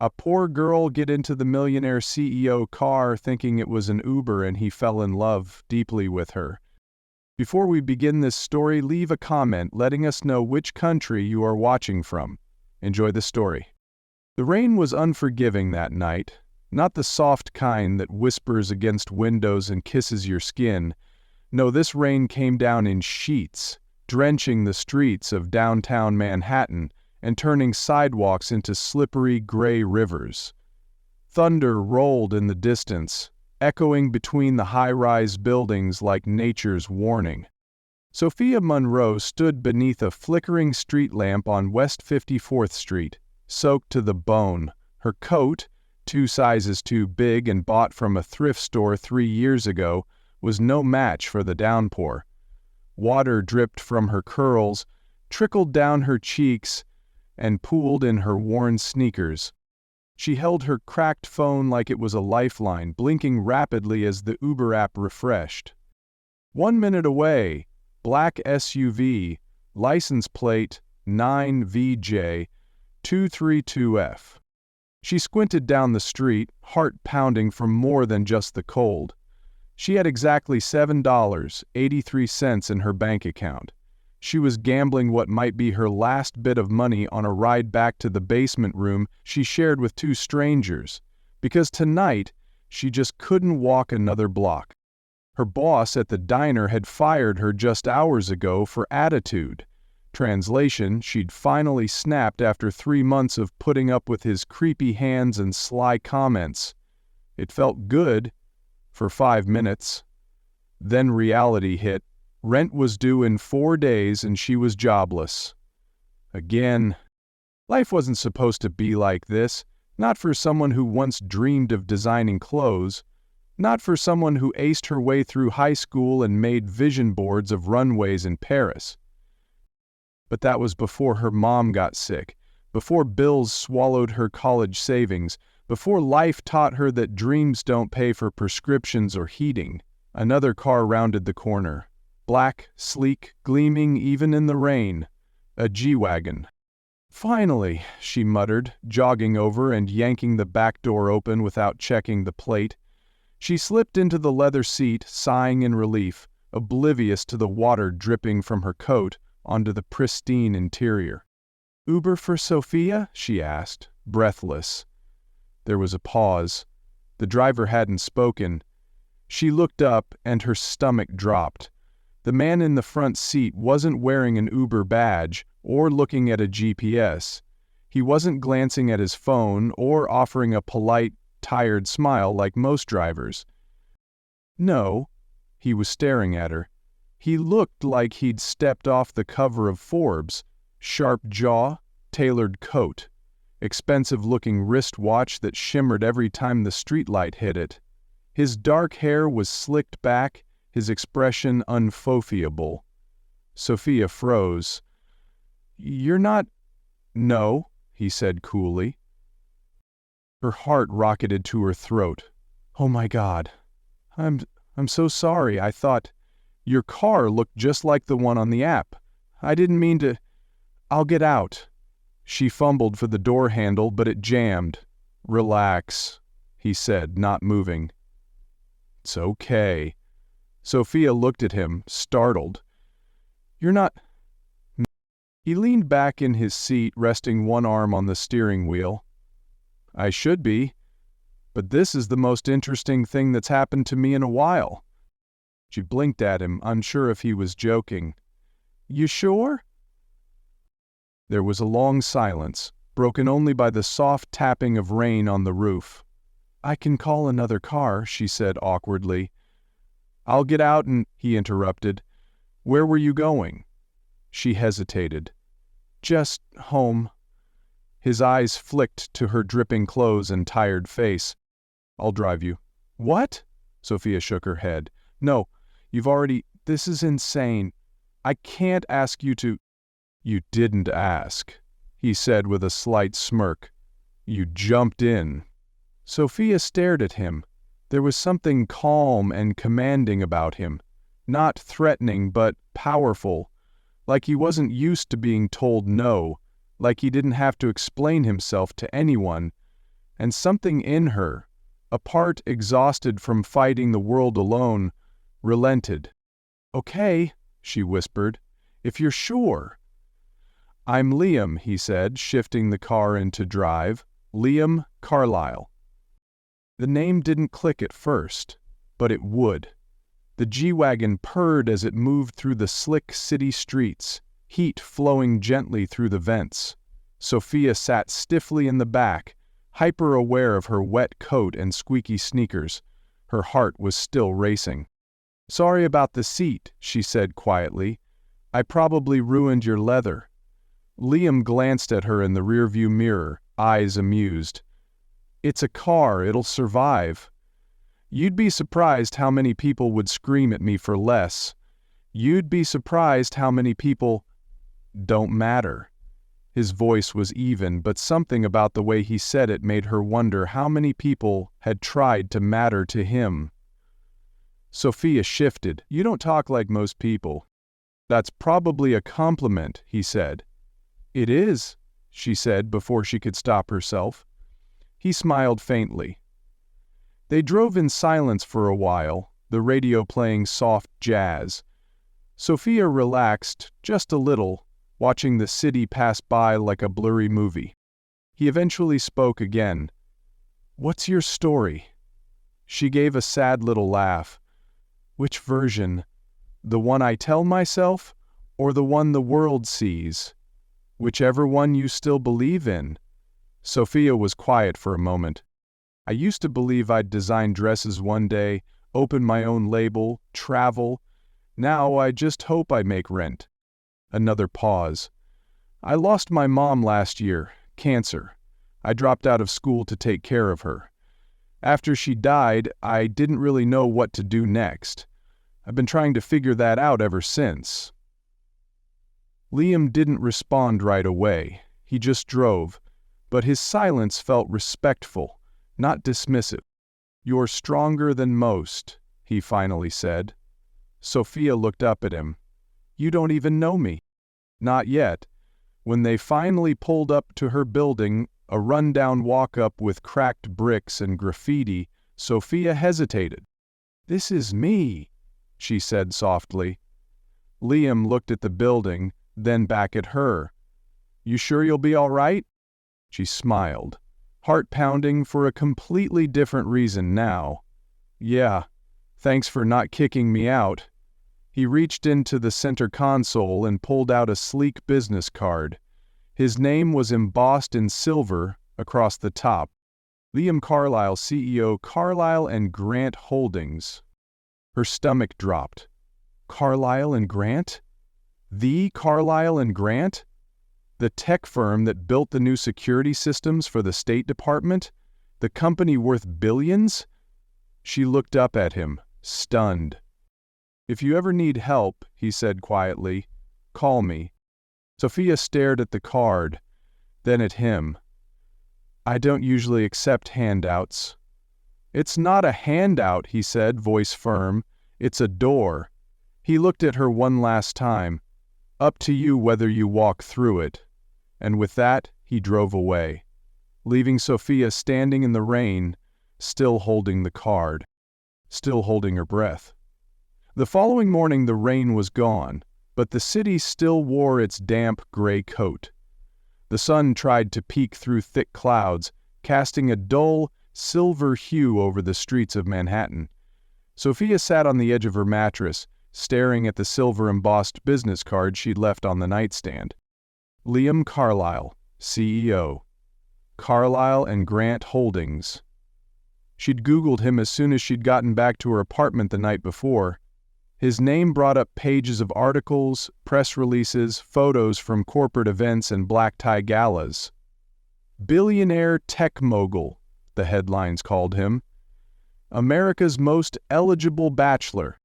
A poor girl get into the Millionaire CEO car thinking it was an Uber and he fell in love deeply with her. Before we begin this story, leave a comment letting us know which country you are watching from. Enjoy the story. The rain was unforgiving that night, not the soft kind that whispers against windows and kisses your skin. No, this rain came down in sheets, drenching the streets of downtown Manhattan and turning sidewalks into slippery gray rivers. Thunder rolled in the distance, echoing between the high-rise buildings like nature's warning. Sophia Monroe stood beneath a flickering street lamp on West 54th Street, soaked to the bone. Her coat, 2 sizes too big and bought from a thrift store 3 years ago, was no match for the downpour. Water dripped from her curls, trickled down her cheeks, and pooled in her worn sneakers. She held her cracked phone like it was a lifeline, blinking rapidly as the Uber app refreshed. 1 minute away, black SUV, license plate 9VJ232F. She squinted down the street, heart pounding from more than just the cold. She had exactly $7.83 in her bank account. She was gambling what might be her last bit of money on a ride back to the basement room she shared with 2 strangers, because tonight she just couldn't walk another block. Her boss at the diner had fired her just hours ago for attitude. Translation, she'd finally snapped after 3 months of putting up with his creepy hands and sly comments. It felt good for 5 minutes. Then reality hit. Rent was due in 4 days and she was jobless. Again. Life wasn't supposed to be like this, not for someone who once dreamed of designing clothes, not for someone who aced her way through high school and made vision boards of runways in Paris. But that was before her mom got sick, before bills swallowed her college savings, before life taught her that dreams don't pay for prescriptions or heating. Another car rounded the corner. Black, sleek, gleaming even in the rain. A G-Wagon. "Finally," she muttered, jogging over and yanking the back door open without checking the plate. She slipped into the leather seat, sighing in relief, oblivious to the water dripping from her coat onto the pristine interior. "Uber for Sophia?" she asked, breathless. There was a pause. The driver hadn't spoken. She looked up and her stomach dropped. The man in the front seat wasn't wearing an Uber badge or looking at a GPS. He wasn't glancing at his phone or offering a polite, tired smile like most drivers. No, he was staring at her. He looked like he'd stepped off the cover of Forbes. Sharp jaw, tailored coat, expensive-looking wristwatch that shimmered every time the streetlight hit it. His dark hair was slicked back, his expression unfofiable. Sophia froze. "You're not—" "No," he said coolly. Her heart rocketed to her throat. "Oh my God. I'm so sorry. I thought your car looked just like the one on the app. I didn't mean to—" "I'll get out." She fumbled for the door handle, but it jammed. "Relax," he said, not moving. "It's okay." Sophia looked at him, startled. "You're not—" He leaned back in his seat, resting one arm on the steering wheel. "I should be, but this is the most interesting thing that's happened to me in a while." She blinked at him, unsure if he was joking. "You sure?" There was a long silence, broken only by the soft tapping of rain on the roof. "I can call another car," she said awkwardly. "I'll get out and—" he interrupted. "Where were you going?" She hesitated. "Just home." His eyes flicked to her dripping clothes and tired face. "I'll drive you." "What?" Sophia shook her head. "No, you've already— This is insane. I can't ask you to—" "You didn't ask," he said with a slight smirk. "You jumped in." Sophia stared at him. There was something calm and commanding about him. Not threatening, but powerful. Like he wasn't used to being told no. Like he didn't have to explain himself to anyone. and something in her, a part exhausted from fighting the world alone, relented. "Okay," she whispered, "if you're sure." "I'm Liam," he said, shifting the car into drive. "Liam Carlyle." The name didn't click at first, but it would. The G-Wagon purred as it moved through the slick city streets, heat flowing gently through the vents. Sophia sat stiffly in the back, hyper-aware of her wet coat and squeaky sneakers. Her heart was still racing. "Sorry about the seat," she said quietly. "I probably ruined your leather." Liam glanced at her in the rearview mirror, eyes amused. "It's a car, it'll survive." "You'd be surprised how many people would scream at me for less. You'd be surprised how many people don't matter." His voice was even, but something about the way he said it made her wonder how many people had tried to matter to him. Sophia shifted. "You don't talk like most people." "That's probably a compliment," he said. "It is," she said before she could stop herself. He smiled faintly. They drove in silence for a while, the radio playing soft jazz. Sophia relaxed, just a little, watching the city pass by like a blurry movie. He eventually spoke again. "What's your story?" She gave a sad little laugh. "Which version? The one I tell myself, or the one the world sees? Whichever one you still believe in." Sophia was quiet for a moment. "I used to believe I'd design dresses one day, open my own label, travel. Now I just hope I make rent." Another pause. "I lost my mom last year, cancer. I dropped out of school to take care of her. After she died, I didn't really know what to do next. I've been trying to figure that out ever since." Liam didn't respond right away. He just drove, but his silence felt respectful, not dismissive. "You're stronger than most," he finally said. Sophia looked up at him. "You don't even know me." "Not yet." When they finally pulled up to her building, a rundown walk-up with cracked bricks and graffiti, Sophia hesitated. "This is me," she said softly. Liam looked at the building, then back at her. "You sure you'll be all right?" She smiled, heart pounding for a completely different reason now. "Yeah, thanks for not kicking me out." He reached into the center console and pulled out a sleek business card. His name was embossed in silver across the top. Liam Carlyle, CEO, Carlyle and Grant Holdings. Her stomach dropped. Carlyle and Grant? The Carlyle and Grant? The tech firm that built the new security systems for the State Department? The company worth billions? She looked up at him, stunned. "If you ever need help," he said quietly, "call me." Sophia stared at the card, then at him. "I don't usually accept handouts." "It's not a handout," he said, voice firm. "It's a door." He looked at her one last time. "Up to you whether you walk through it." And with that, he drove away, leaving Sophia standing in the rain, still holding the card, still holding her breath. The following morning the rain was gone, but the city still wore its damp gray coat. The sun tried to peek through thick clouds, casting a dull, silver hue over the streets of Manhattan. Sophia sat on the edge of her mattress, staring at the silver-embossed business card she'd left on the nightstand. Liam Carlyle, CEO. Carlyle and Grant Holdings. She'd Googled him as soon as she'd gotten back to her apartment the night before. His name brought up pages of articles, press releases, photos from corporate events and black-tie galas. Billionaire tech mogul, the headlines called him. America's most eligible bachelor.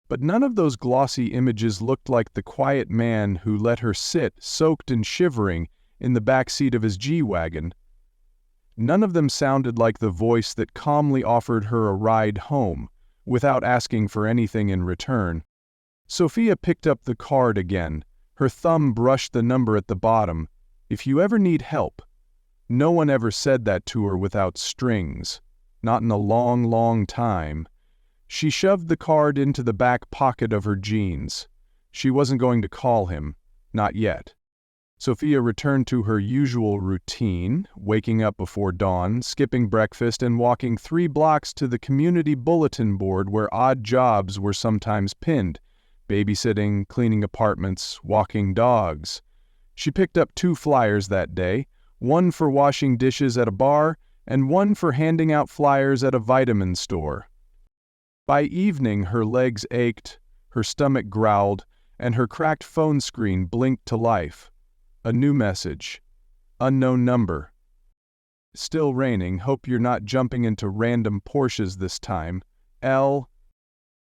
But none of those glossy images looked like the quiet man who let her sit, soaked and shivering, in the back seat of his G-Wagon. None of them sounded like the voice that calmly offered her a ride home, without asking for anything in return. Sophia picked up the card again. Her thumb brushed the number at the bottom. "If you ever need help." No one ever said that to her without strings. Not in a long, long time. She shoved the card into the back pocket of her jeans. She wasn't going to call him. Not yet. Sophia returned to her usual routine, waking up before dawn, skipping breakfast, and walking 3 blocks to the community bulletin board where odd jobs were sometimes pinned: babysitting, cleaning apartments, walking dogs. She picked up 2 flyers that day, one for washing dishes at a bar and one for handing out flyers at a vitamin store. By evening, her legs ached, her stomach growled, and her cracked phone screen blinked to life. A new message. Unknown number. Still raining. Hope you're not jumping into random Porsches this time. L.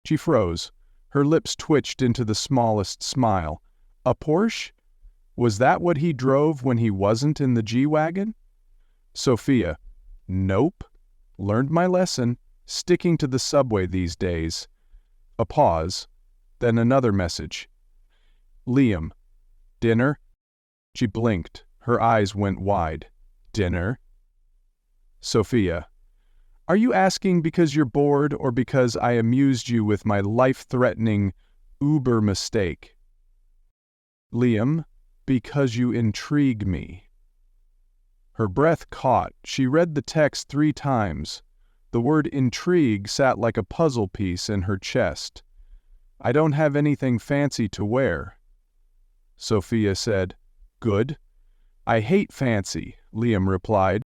She froze. Her lips twitched into the smallest smile. A Porsche? Was that what he drove when he wasn't in the G-Wagon? Sophia. Nope. Learned my lesson. Sticking to the subway these days. A pause. Then another message. Liam. Dinner? She blinked. Her eyes went wide. Dinner? Sophia. Are you asking because you're bored or because I amused you with my life-threatening Uber mistake? Liam. Because you intrigue me. Her breath caught. She read the text 3 times. The word intrigue sat like a puzzle piece in her chest. I don't have anything fancy to wear. Sophia said. Good. I hate fancy, Liam replied.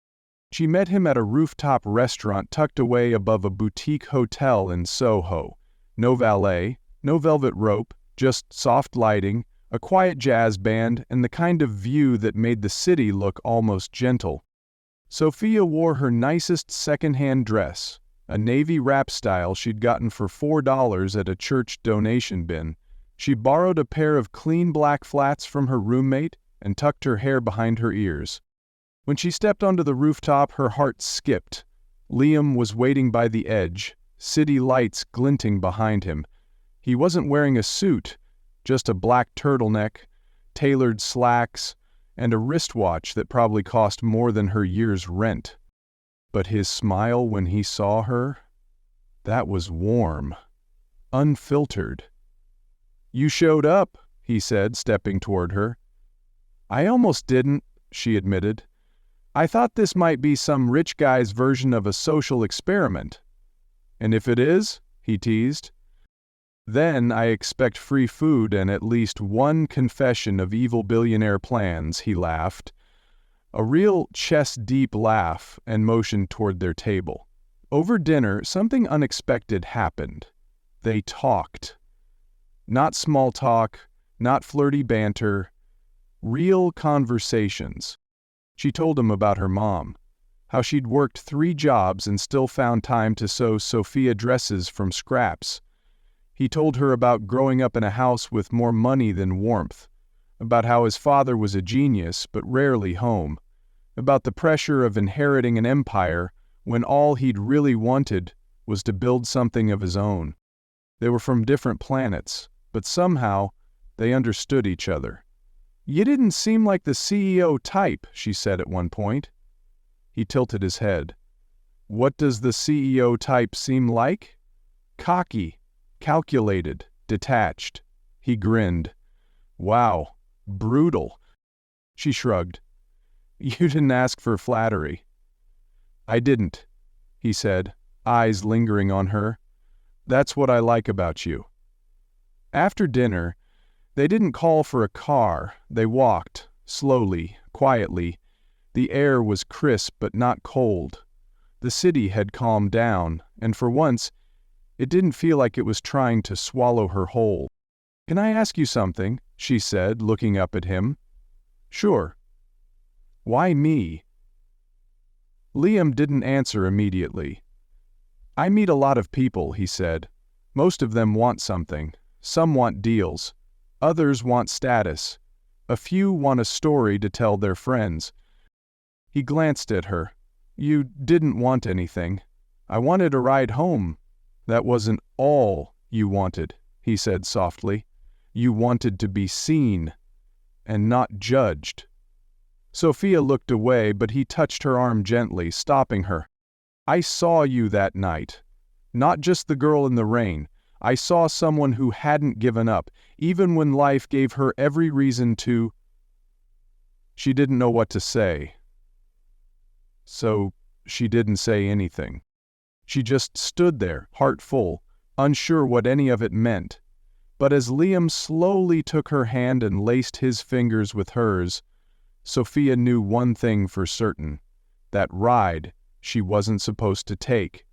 She met him at a rooftop restaurant tucked away above a boutique hotel in Soho. No valet, no velvet rope, just soft lighting, a quiet jazz band, and the kind of view that made the city look almost gentle. Sophia wore her nicest second-hand dress, a navy wrap style she'd gotten for $4 at a church donation bin. She borrowed a pair of clean black flats from her roommate and tucked her hair behind her ears. When she stepped onto the rooftop, her heart skipped. Liam was waiting by the edge, city lights glinting behind him. He wasn't wearing a suit, just a black turtleneck, tailored slacks, and a wristwatch that probably cost more than her year's rent. But his smile when he saw her, that was warm, unfiltered. You showed up, he said, stepping toward her. I almost didn't, she admitted. I thought this might be some rich guy's version of a social experiment. And if it is, he teased, then I expect free food and at least one confession of evil billionaire plans, he laughed. A real chest-deep laugh, and motioned toward their table. Over dinner, something unexpected happened. They talked. Not small talk, not flirty banter, real conversations. She told him about her mom, how she'd worked 3 jobs and still found time to sew Sophia dresses from scraps. He told her about growing up in a house with more money than warmth, about how his father was a genius but rarely home, about the pressure of inheriting an empire when all he'd really wanted was to build something of his own. They were from different planets, but somehow they understood each other. You didn't seem like the CEO type, she said at one point. He tilted his head. What does the CEO type seem like? Cocky, calculated, detached. He grinned. Wow, brutal. She shrugged. You didn't ask for flattery. I didn't, he said, eyes lingering on her. That's what I like about you. After dinner, they didn't call for a car. They walked, slowly, quietly. The air was crisp but not cold. The city had calmed down, and for once, it didn't feel like it was trying to swallow her whole. Can I ask you something? She said, looking up at him. Sure. Why me? Liam didn't answer immediately. I meet a lot of people, he said. Most of them want something. Some want deals. Others want status. A few want a story to tell their friends. He glanced at her. You didn't want anything. I wanted a ride home. That wasn't all you wanted, he said softly. You wanted to be seen and not judged. Sophia looked away, but he touched her arm gently, stopping her. "I saw you that night. Not just the girl in the rain. I saw someone who hadn't given up, even when life gave her every reason to." She didn't know what to say. So she didn't say anything. She just stood there, heart full, unsure what any of it meant. But as Liam slowly took her hand and laced his fingers with hers, Sophia knew one thing for certain. That ride she wasn't supposed to take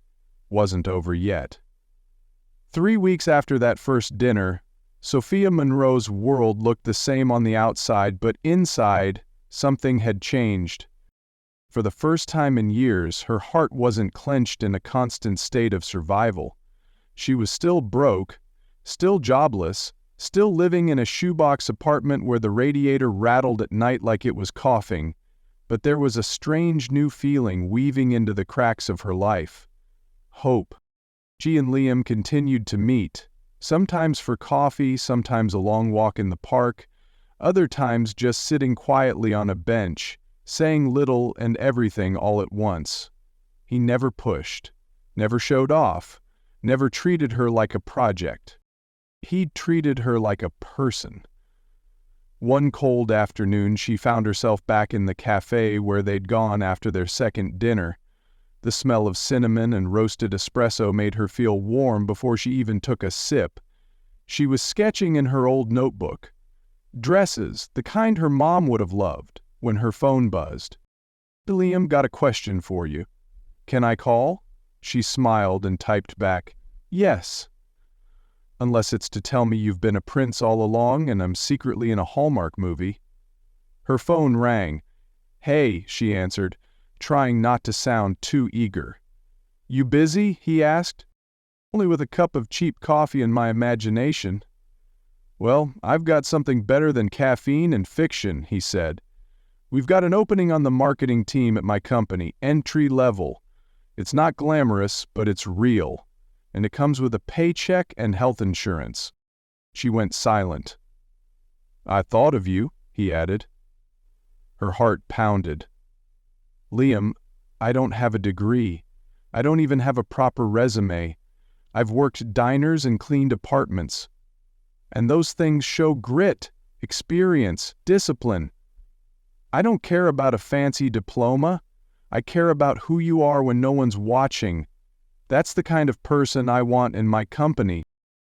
wasn't over yet. 3 weeks after that first dinner, Sophia Monroe's world looked the same on the outside, but inside, something had changed. For the first time in years, her heart wasn't clenched in a constant state of survival. She was still broke, still jobless, still living in a shoebox apartment where the radiator rattled at night like it was coughing, but there was a strange new feeling weaving into the cracks of her life. Hope. She and Liam continued to meet, sometimes for coffee, sometimes a long walk in the park, other times just sitting quietly on a bench, saying little and everything all at once. He never pushed, never showed off, never treated her like a project. He treated her like a person. One cold afternoon, she found herself back in the cafe where they'd gone after their second dinner. The smell of cinnamon and roasted espresso made her feel warm before she even took a sip. She was sketching in her old notebook. Dresses, the kind her mom would have loved, when her phone buzzed. "Liam, got a question for you." "Can I call?" She smiled and typed back, "Yes." "Unless it's to tell me you've been a prince all along and I'm secretly in a Hallmark movie." Her phone rang. "Hey," she answered, trying not to sound too eager. "You busy?" he asked. "Only with a cup of cheap coffee in my imagination." "Well, I've got something better than caffeine and fiction," he said. "We've got an opening on the marketing team at my company, entry level. It's not glamorous, but it's real. And it comes with a paycheck and health insurance." She went silent. "I thought of you," he added. Her heart pounded. "Liam, I don't have a degree. I don't even have a proper resume. I've worked diners and cleaned apartments. And those things show grit, experience, discipline. I don't care about a fancy diploma. I care about who you are when no one's watching. That's the kind of person I want in my company."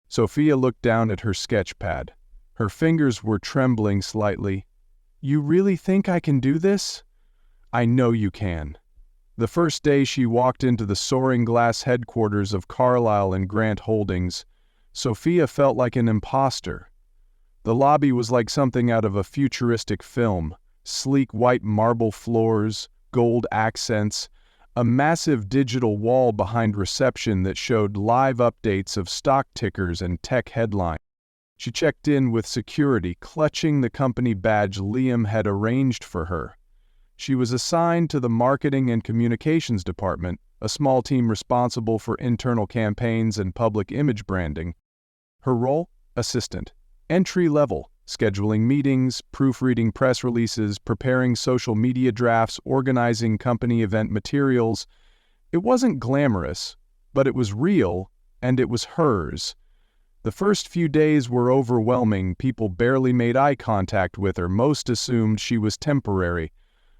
Sophia looked down at her sketch pad. Her fingers were trembling slightly. "You really think I can do this?" "I know you can." The first day she walked into the soaring glass headquarters of Carlyle and Grant Holdings, Sophia felt like an imposter. The lobby was like something out of a futuristic film. Sleek white marble floors, gold accents, a massive digital wall behind reception that showed live updates of stock tickers and tech headlines. She checked in with security, clutching the company badge Liam had arranged for her. She was assigned to the marketing and communications department, a small team responsible for internal campaigns and public image branding. Her role? Assistant. Entry level. Scheduling meetings, proofreading press releases, preparing social media drafts, organizing company event materials. It wasn't glamorous, but it was real, and it was hers. The first few days were overwhelming. People barely made eye contact with her. Most assumed she was temporary.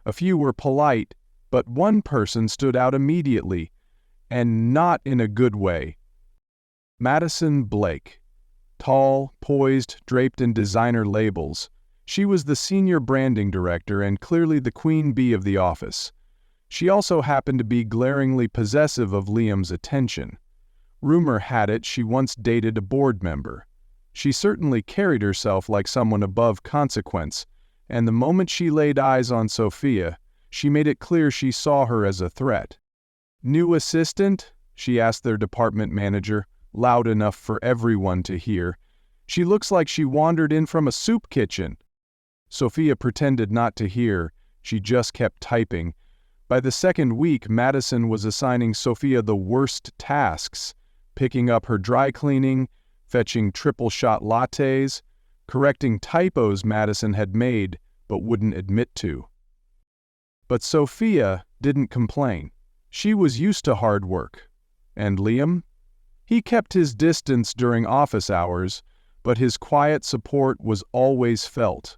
A few were polite, but one person stood out immediately, and not in a good way. Madison Blake. Tall, poised, draped in designer labels. She was the senior branding director and clearly the queen bee of the office. She also happened to be glaringly possessive of Liam's attention. Rumor had it she once dated a board member. She certainly carried herself like someone above consequence, and the moment she laid eyes on Sophia, she made it clear she saw her as a threat. "New assistant?" she asked their department manager, loud enough for everyone to hear. "She looks like she wandered in from a soup kitchen." Sophia pretended not to hear. She just kept typing. By the second week, Madison was assigning Sophia the worst tasks, picking up her dry cleaning, fetching triple-shot lattes, correcting typos Madison had made but wouldn't admit to. But Sophia didn't complain. She was used to hard work. And Liam? He kept his distance during office hours, but his quiet support was always felt.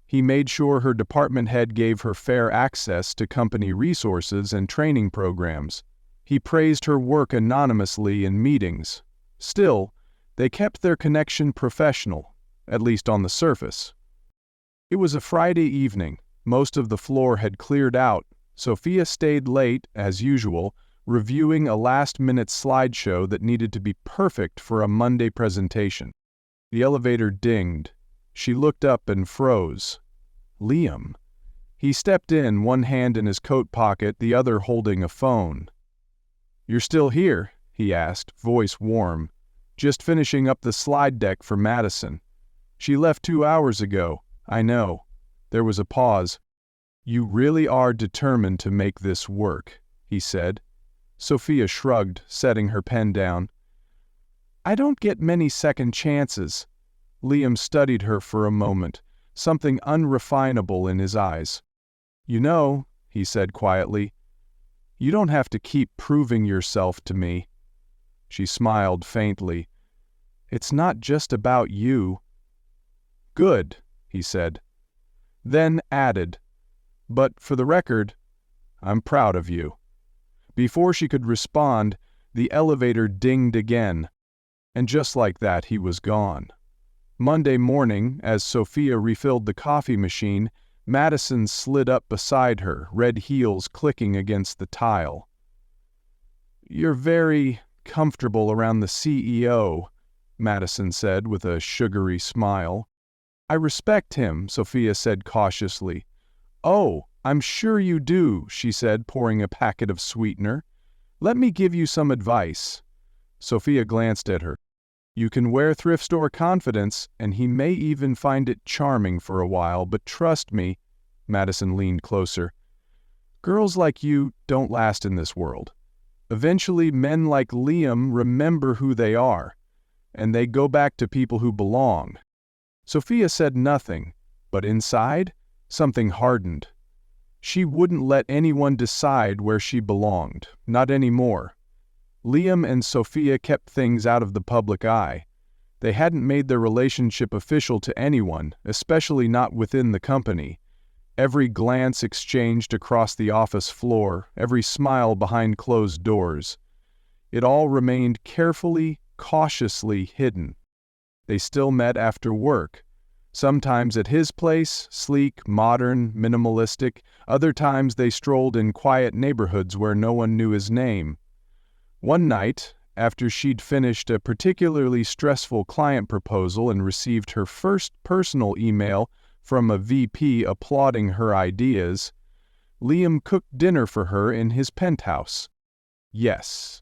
He made sure her department head gave her fair access to company resources and training programs. He praised her work anonymously in meetings. Still, they kept their connection professional, at least on the surface. It was a Friday evening. Most of the floor had cleared out. Sophia stayed late, as usual, reviewing a last-minute slideshow that needed to be perfect for a Monday presentation. The elevator dinged. She looked up and froze. Liam. He stepped in, one hand in his coat pocket, the other holding a phone. "You're still here?" he asked, voice warm. "Just finishing up the slide deck for Madison. She left 2 hours ago. I know." There was a pause. "You really are determined to make this work," he said. Sophia shrugged, setting her pen down. "I don't get many second chances." Liam studied her for a moment, something unrefinable in his eyes. "You know," he said quietly, "you don't have to keep proving yourself to me." She smiled faintly. "It's not just about you." "Good," he said. Then added, "But for the record, I'm proud of you." Before she could respond, the elevator dinged again, and just like that he was gone. Monday morning, as Sophia refilled the coffee machine, Madison slid up beside her, red heels clicking against the tile. "You're very comfortable around the CEO," Madison said with a sugary smile. "I respect him," Sophia said cautiously. "Oh, I'm sure you do," she said, pouring a packet of sweetener. "Let me give you some advice." Sophia glanced at her. "You can wear thrift store confidence, and he may even find it charming for a while, but trust me," Madison leaned closer, "girls like you don't last in this world. Eventually, men like Liam remember who they are, and they go back to people who belong." Sophia said nothing, but inside, something hardened. She wouldn't let anyone decide where she belonged, not anymore. Liam and Sophia kept things out of the public eye. They hadn't made their relationship official to anyone, especially not within the company. Every glance exchanged across the office floor, every smile behind closed doors. It all remained carefully, cautiously hidden. They still met after work. Sometimes at his place, sleek, modern, minimalistic. Other times they strolled in quiet neighborhoods where no one knew his name. One night, after she'd finished a particularly stressful client proposal and received her first personal email from a VP applauding her ideas, Liam cooked dinner for her in his penthouse. Yes,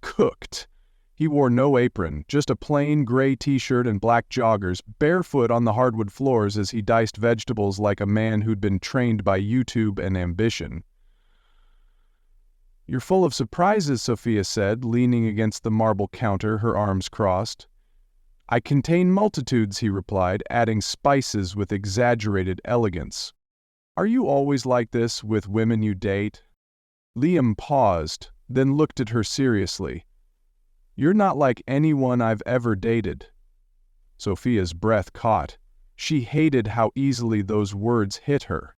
cooked. He wore no apron, just a plain gray t-shirt and black joggers, barefoot on the hardwood floors as he diced vegetables like a man who'd been trained by YouTube and ambition. "You're full of surprises," Sophia said, leaning against the marble counter, her arms crossed. "I contain multitudes," he replied, adding spices with exaggerated elegance. "Are you always like this with women you date?" Liam paused, then looked at her seriously. "You're not like anyone I've ever dated." Sophia's breath caught. She hated how easily those words hit her.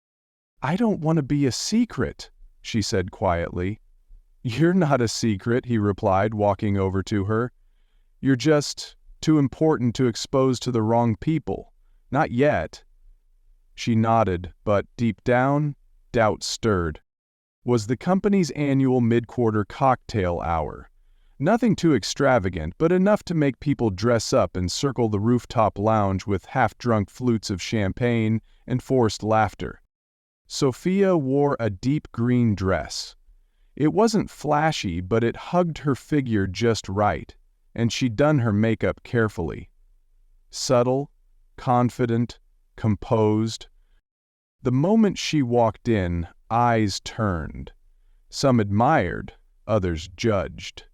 "I don't want to be a secret," she said quietly. "You're not a secret," he replied, walking over to her. "You're just too important to expose to the wrong people. Not yet." She nodded, but deep down, doubt stirred. Was the company's annual mid-quarter cocktail hour. Nothing too extravagant, but enough to make people dress up and circle the rooftop lounge with half-drunk flutes of champagne and forced laughter. Sophia wore a deep green dress. It wasn't flashy, but it hugged her figure just right, and she'd done her makeup carefully. Subtle, confident, composed. The moment she walked in, eyes turned. Some admired, others judged.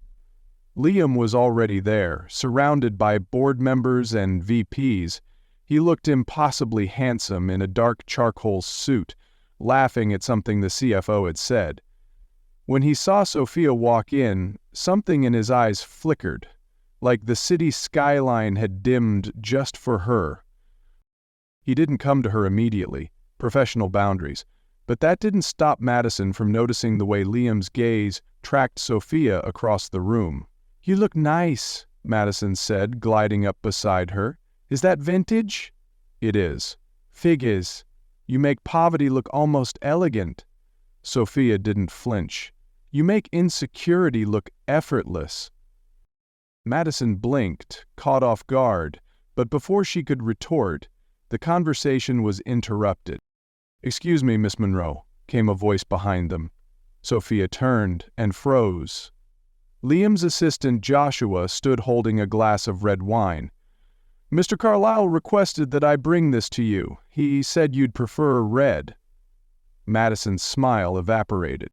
Liam was already there, surrounded by board members and VPs. He looked impossibly handsome in a dark charcoal suit, laughing at something the CFO had said. When he saw Sophia walk in, something in his eyes flickered, like the city skyline had dimmed just for her. He didn't come to her immediately, professional boundaries, but that didn't stop Madison from noticing the way Liam's gaze tracked Sophia across the room. "You look nice," Madison said, gliding up beside her. "Is that vintage?" "It is." "Figures. You make poverty look almost elegant." Sophia didn't flinch. "You make insecurity look effortless." Madison blinked, caught off guard, but before she could retort, the conversation was interrupted. "Excuse me, Miss Monroe," came a voice behind them. Sophia turned and froze. Liam's assistant Joshua stood holding a glass of red wine. "Mr. Carlyle requested that I bring this to you. He said you'd prefer red." Madison's smile evaporated.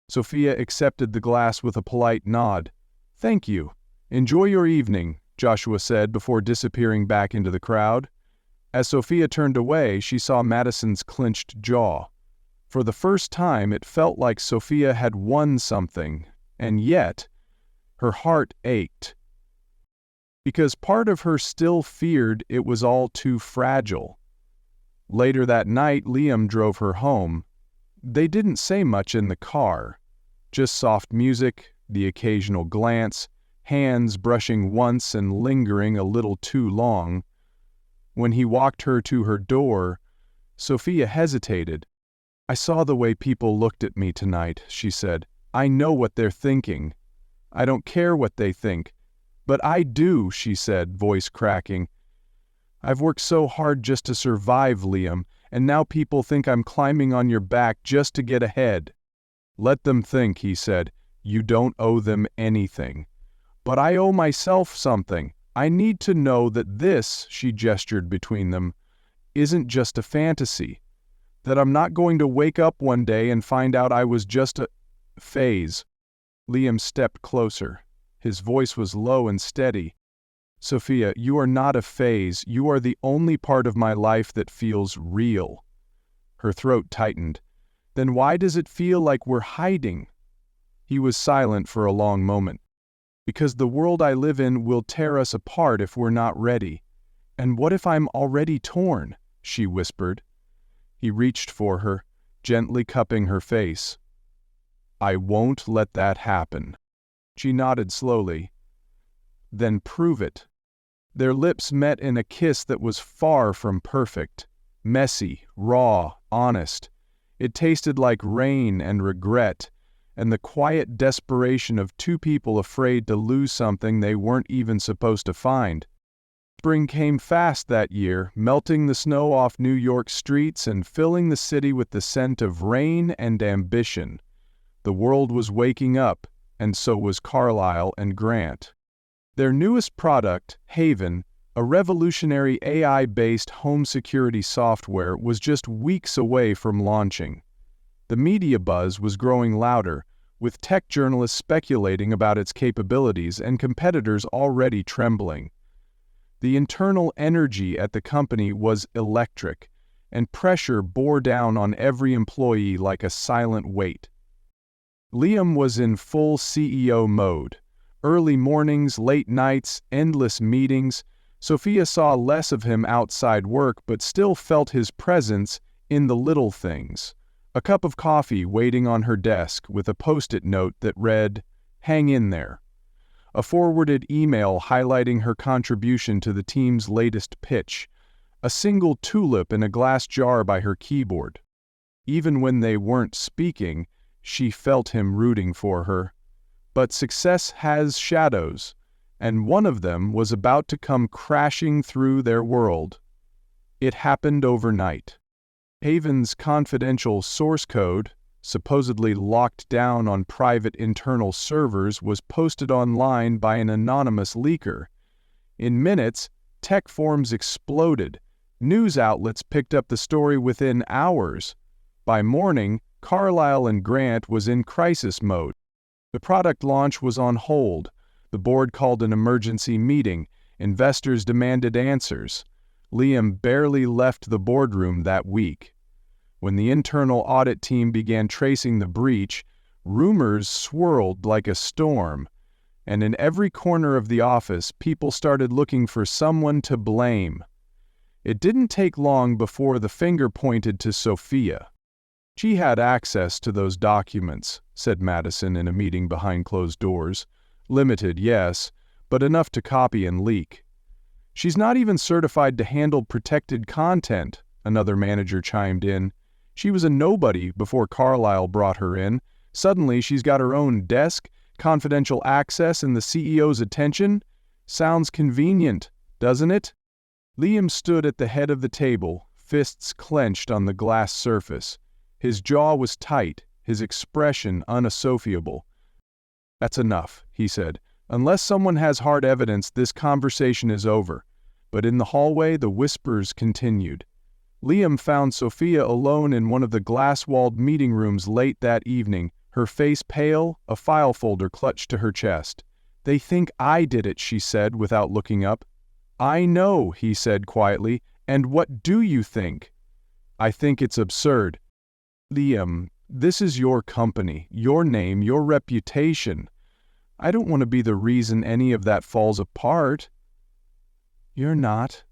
Sophia accepted the glass with a polite nod. "Thank you. Enjoy your evening," Joshua said before disappearing back into the crowd. As Sophia turned away, she saw Madison's clenched jaw. For the first time, it felt like Sophia had won something, and yet her heart ached. Because part of her still feared it was all too fragile. Later that night, Liam drove her home. They didn't say much in the car. Just soft music, the occasional glance, hands brushing once and lingering a little too long. When he walked her to her door, Sophia hesitated. "I saw the way people looked at me tonight," she said. "I know what they're thinking. I don't care what they think. But I do," she said, voice cracking. "I've worked so hard just to survive, Liam, and now people think I'm climbing on your back just to get ahead." "Let them think," he said. "You don't owe them anything." "But I owe myself something. I need to know that this," she gestured between them, "isn't just a fantasy. That I'm not going to wake up one day and find out I was just a phase." Liam stepped closer. His voice was low and steady. "Sophia, you are not a phase. You are the only part of my life that feels real." Her throat tightened. "Then why does it feel like we're hiding?" He was silent for a long moment. "Because the world I live in will tear us apart if we're not ready." "And what if I'm already torn?" she whispered. He reached for her, gently cupping her face. "I won't let that happen." She nodded slowly. "Then prove it." Their lips met in a kiss that was far from perfect. Messy, raw, honest. It tasted like rain and regret, and the quiet desperation of two people afraid to lose something they weren't even supposed to find. Spring came fast that year, melting the snow off New York streets and filling the city with the scent of rain and ambition. The world was waking up, and so was Carlyle and Grant. Their newest product, Haven, a revolutionary AI-based home security software, was just weeks away from launching. The media buzz was growing louder, with tech journalists speculating about its capabilities and competitors already trembling. The internal energy at the company was electric, and pressure bore down on every employee like a silent weight. Liam was in full CEO mode. Early mornings, late nights, endless meetings. Sophia saw less of him outside work but still felt his presence in the little things. A cup of coffee waiting on her desk with a post-it note that read, "Hang in there." A forwarded email highlighting her contribution to the team's latest pitch. A single tulip in a glass jar by her keyboard. Even when they weren't speaking, she felt him rooting for her. But success has shadows, and one of them was about to come crashing through their world. It happened overnight. Haven's confidential source code, supposedly locked down on private internal servers, was posted online by an anonymous leaker. In minutes, tech forums exploded. News outlets picked up the story within hours. By morning, Carlyle and Grant was in crisis mode. The product launch was on hold. The board called an emergency meeting. Investors demanded answers. Liam barely left the boardroom that week. When the internal audit team began tracing the breach, rumors swirled like a storm, and in every corner of the office, people started looking for someone to blame. It didn't take long before the finger pointed to Sophia. "She had access to those documents," said Madison in a meeting behind closed doors. "Limited, yes, but enough to copy and leak." "She's not even certified to handle protected content," another manager chimed in. "She was a nobody before Carlyle brought her in. Suddenly she's got her own desk, confidential access, and the CEO's attention. Sounds convenient, doesn't it?" Liam stood at the head of the table, fists clenched on the glass surface. His jaw was tight, his expression unassociable. "That's enough," he said. "Unless someone has hard evidence, this conversation is over." But in the hallway, the whispers continued. Liam found Sophia alone in one of the glass-walled meeting rooms late that evening, her face pale, a file folder clutched to her chest. "They think I did it," she said without looking up. "I know," he said quietly. "And what do you think?" "I think it's absurd." "Liam, this is your company, your name, your reputation. I don't want to be the reason any of that falls apart." "You're not."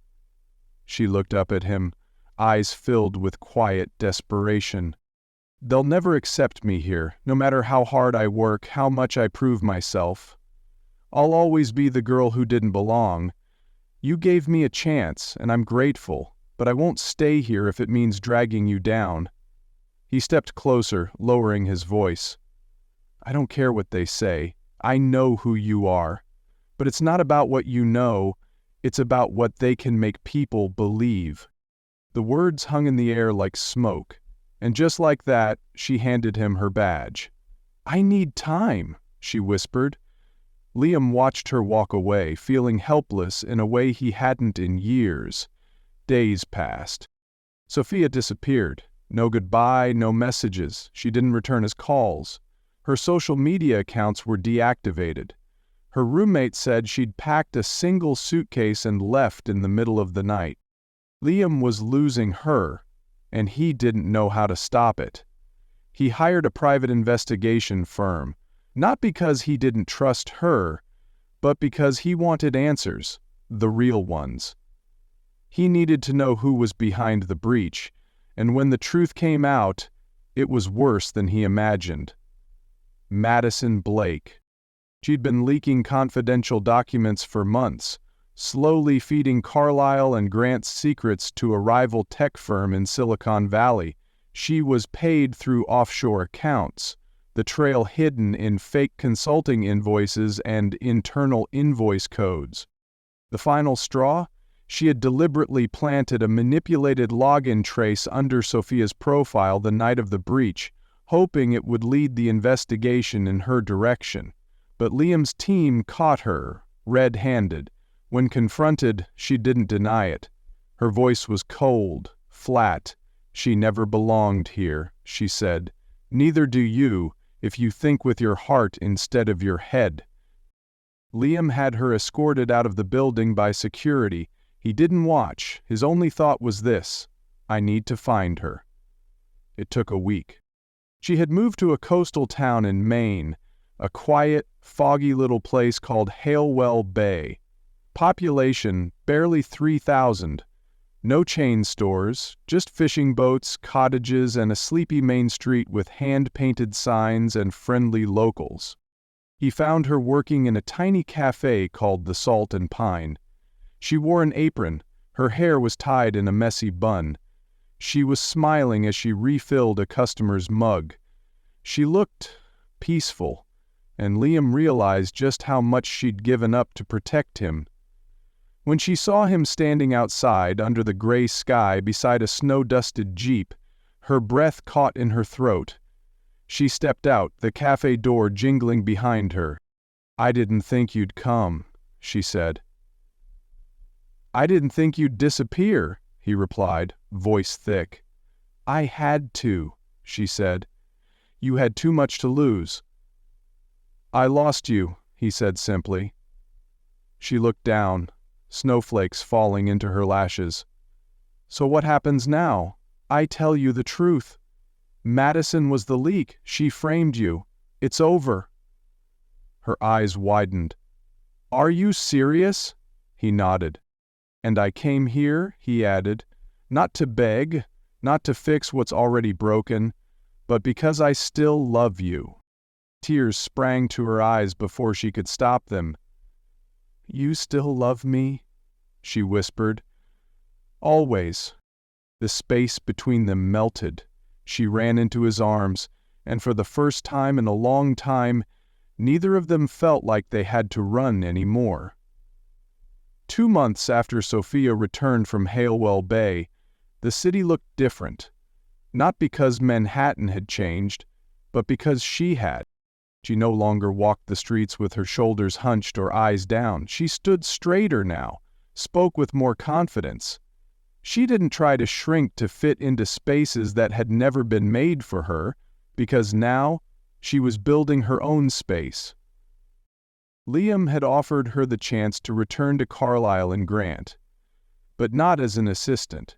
She looked up at him, eyes filled with quiet desperation. "They'll never accept me here, no matter how hard I work, how much I prove myself. I'll always be the girl who didn't belong. You gave me a chance, and I'm grateful, but I won't stay here if it means dragging you down." He stepped closer, lowering his voice. "I don't care what they say. I know who you are. But it's not about what you know, it's about what they can make people believe." The words hung in the air like smoke, and just like that, she handed him her badge. "I need time," she whispered. Liam watched her walk away, feeling helpless in a way he hadn't in years. Days passed. Sophia disappeared. No goodbye, no messages. She didn't return his calls. Her social media accounts were deactivated. Her roommate said she'd packed a single suitcase and left in the middle of the night. Liam was losing her, and he didn't know how to stop it. He hired a private investigation firm, not because he didn't trust her, but because he wanted answers, the real ones. He needed to know who was behind the breach, and when the truth came out, it was worse than he imagined. Madison Blake. She'd been leaking confidential documents for months, slowly feeding Carlyle and Grant's secrets to a rival tech firm in Silicon Valley. She was paid through offshore accounts, the trail hidden in fake consulting invoices and internal invoice codes. The final straw? She had deliberately planted a manipulated login trace under Sophia's profile the night of the breach, hoping it would lead the investigation in her direction. But Liam's team caught her, red-handed. When confronted, she didn't deny it. Her voice was cold, flat. "She never belonged here," she said. "Neither do you, if you think with your heart instead of your head." Liam had her escorted out of the building by security. He didn't watch. His only thought was this: I need to find her. It took a week. She had moved to a coastal town in Maine, a quiet, foggy little place called Halewell Bay. Population barely 3,000. No chain stores, just fishing boats, cottages, and a sleepy main street with hand-painted signs and friendly locals. He found her working in a tiny cafe called the Salt and Pine. She wore an apron. Her hair was tied in a messy bun. She was smiling as she refilled a customer's mug. She looked peaceful, and Liam realized just how much she'd given up to protect him. When she saw him standing outside under the gray sky beside a snow-dusted Jeep, her breath caught in her throat. She stepped out, the cafe door jingling behind her. "I didn't think you'd come," she said. "I didn't think you'd disappear," he replied, voice thick. "I had to," she said. "You had too much to lose." "I lost you," he said simply. She looked down, snowflakes falling into her lashes. "So what happens now?" I tell you the truth. Madison was the leak. She framed you. It's over." Her eyes widened. "Are you serious?" He nodded. "And I came here," he added, "not to beg, not to fix what's already broken, but because I still love you." Tears sprang to her eyes before she could stop them. "You still love me?" she whispered. "Always." The space between them melted. She ran into his arms, and for the first time in a long time, neither of them felt like they had to run anymore. 2 months after Sophia returned from Halewell Bay, the city looked different. Not because Manhattan had changed, but because she had. She no longer walked the streets with her shoulders hunched or eyes down. She stood straighter now, spoke with more confidence. She didn't try to shrink to fit into spaces that had never been made for her, because now she was building her own space. Liam had offered her the chance to return to Carlisle and Grant, but not as an assistant.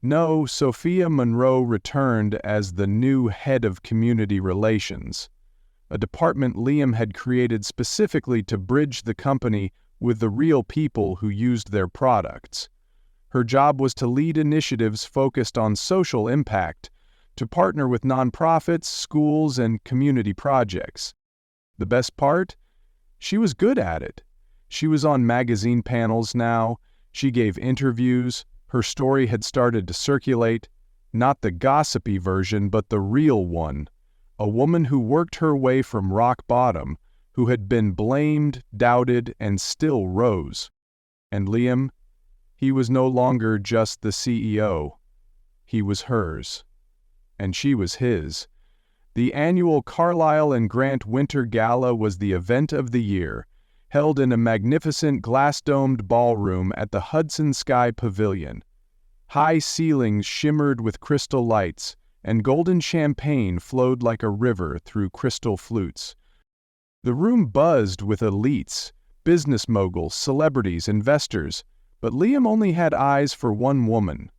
No, Sophia Monroe returned as the new head of community relations, a department Liam had created specifically to bridge the company with the real people who used their products. Her job was to lead initiatives focused on social impact, to partner with nonprofits, schools, and community projects. The best part? She was good at it. She was on magazine panels now. She gave interviews. Her story had started to circulate, not the gossipy version, but the real one. A woman who worked her way from rock bottom, who had been blamed, doubted, and still rose. And Liam? He was no longer just the CEO. He was hers. And she was his. The annual Carlisle and Grant Winter Gala was the event of the year, held in a magnificent glass-domed ballroom at the Hudson Sky Pavilion. High ceilings shimmered with crystal lights, and golden champagne flowed like a river through crystal flutes. The room buzzed with elites, business moguls, celebrities, investors, but Liam only had eyes for one woman.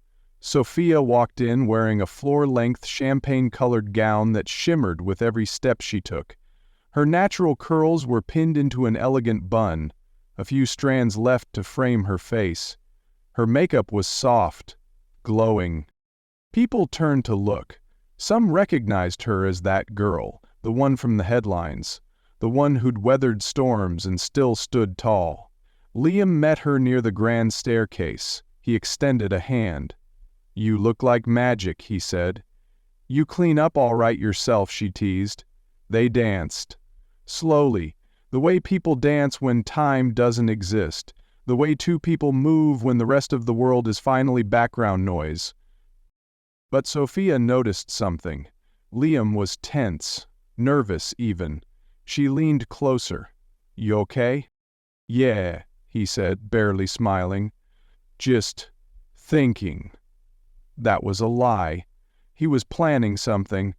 Sophia walked in wearing a floor-length champagne-colored gown that shimmered with every step she took. Her natural curls were pinned into an elegant bun, a few strands left to frame her face. Her makeup was soft, glowing. People turned to look. Some recognized her as that girl, the one from the headlines, the one who'd weathered storms and still stood tall. Liam met her near the grand staircase. He extended a hand. "You look like magic," he said. "You clean up all right yourself," she teased. They danced. Slowly, the way people dance when time doesn't exist, the way two people move when the rest of the world is finally background noise. But Sophia noticed something. Liam was tense, nervous even. She leaned closer. "You okay?" "Yeah," he said, barely smiling. "Just thinking." That was a lie. He was planning something.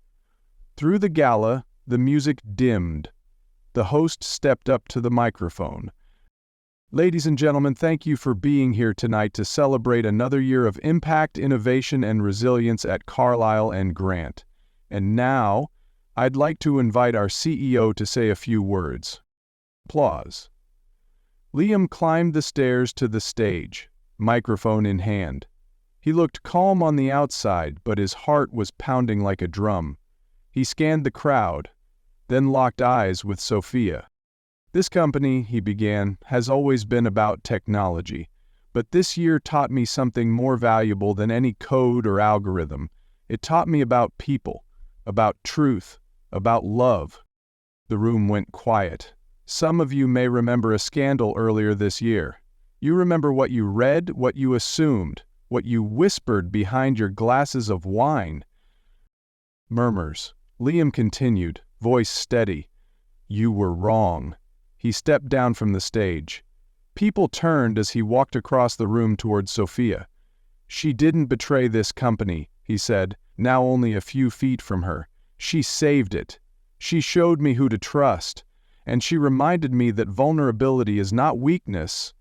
Through the gala, the music dimmed. The host stepped up to the microphone. "Ladies and gentlemen, thank you for being here tonight to celebrate another year of impact, innovation, and resilience at Carlisle and Grant. And now, I'd like to invite our CEO to say a few words." Applause. Liam climbed the stairs to the stage, microphone in hand. He looked calm on the outside, but his heart was pounding like a drum. He scanned the crowd, then locked eyes with Sophia. "This company," he began, "has always been about technology, but this year taught me something more valuable than any code or algorithm. It taught me about people, about truth, about love." The room went quiet. Some of you may remember a scandal earlier this year. You remember what you read, what you assumed, what you whispered behind your glasses of wine. Murmurs. Liam continued, voice steady. "You were wrong." He stepped down from the stage. People turned as he walked across the room toward Sophia. "She didn't betray this company," he said, now only a few feet from her. "She saved it. She showed me who to trust. And she reminded me that vulnerability is not weakness,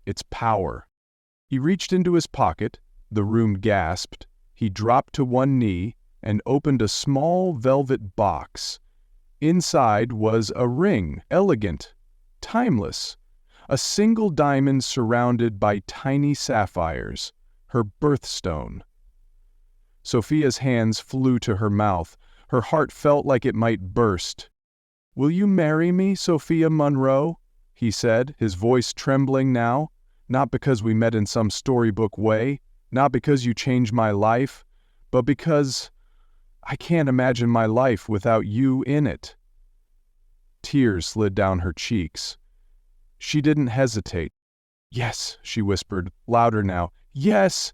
it's power." He reached into his pocket. The room gasped. He dropped to one knee and opened a small velvet box. Inside was a ring, elegant, timeless, a single diamond surrounded by tiny sapphires, her birthstone. Sophia's hands flew to her mouth. Her heart felt like it might burst. "Will you marry me, Sophia Monroe?" he said, his voice trembling now. "Not because we met in some storybook way, not because you changed my life, but because I can't imagine my life without you in it." Tears slid down her cheeks. She didn't hesitate. "Yes," she whispered, louder now. "Yes!"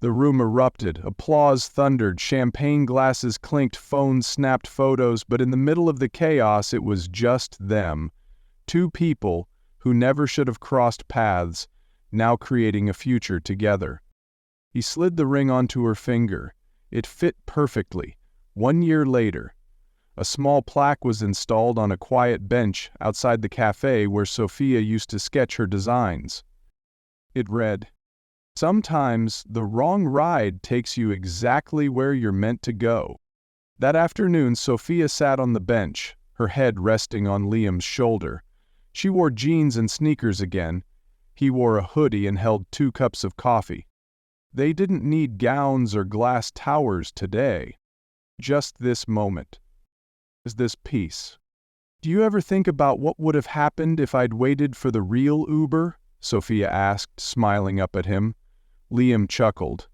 The room erupted, applause thundered, champagne glasses clinked, phones snapped photos, but in the middle of the chaos it was just them. Two people who never should have crossed paths, now creating a future together. He slid the ring onto her finger. It fit perfectly. 1 year later, a small plaque was installed on a quiet bench outside the cafe where Sophia used to sketch her designs. It read, "Sometimes the wrong ride takes you exactly where you're meant to go." That afternoon, Sophia sat on the bench, her head resting on Liam's shoulder. She wore jeans and sneakers again. He wore a hoodie and held 2 cups of coffee. They didn't need gowns or glass towers today. Just this moment. This peace. "Do you ever think about what would have happened if I'd waited for the real Uber?" Sophia asked, smiling up at him. Liam chuckled.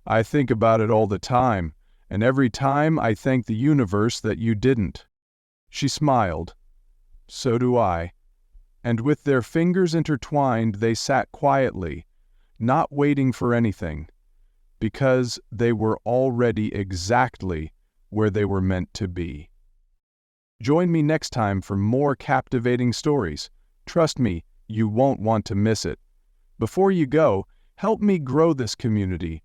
"I think about it all the time, and every time I thank the universe that you didn't." She smiled. "So do I." And with their fingers intertwined, they sat quietly, not waiting for anything, because they were already exactly where they were meant to be. Join me next time for more captivating stories. Trust me, you won't want to miss it. Before you go, help me grow this community.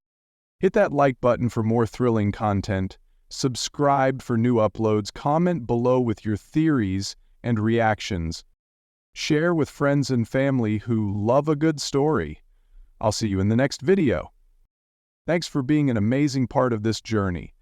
Hit that like button for more thrilling content, subscribe for new uploads, comment below with your theories and reactions. Share with friends and family who love a good story. I'll see you in the next video. Thanks for being an amazing part of this journey.